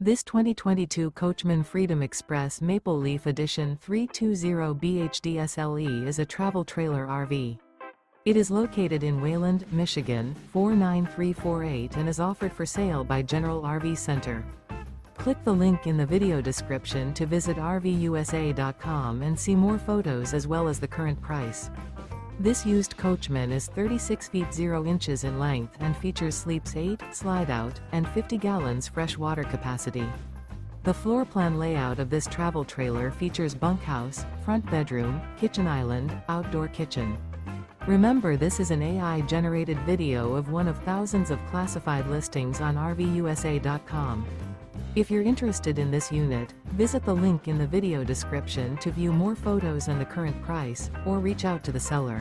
This 2022 Coachmen Freedom Express Maple Leaf Edition 320 BHD SLE is a travel trailer RV. It is located in Wayland, Michigan, 49348 and is offered for sale by General RV Center. Click the link in the video description to visit RVUSA.com and see more photos as well as the current price. This used Coachman is 36 feet 0 inches in length and features sleeps 8, Slideout, and 50 gallons fresh water capacity. The floor plan layout of this travel trailer features bunkhouse, front bedroom, kitchen island, outdoor kitchen. Remember, this is an AI-generated video of one of thousands of classified listings on RVUSA.com. If you're interested in this unit, visit the link in the video description to view more photos and the current price, or reach out to the seller.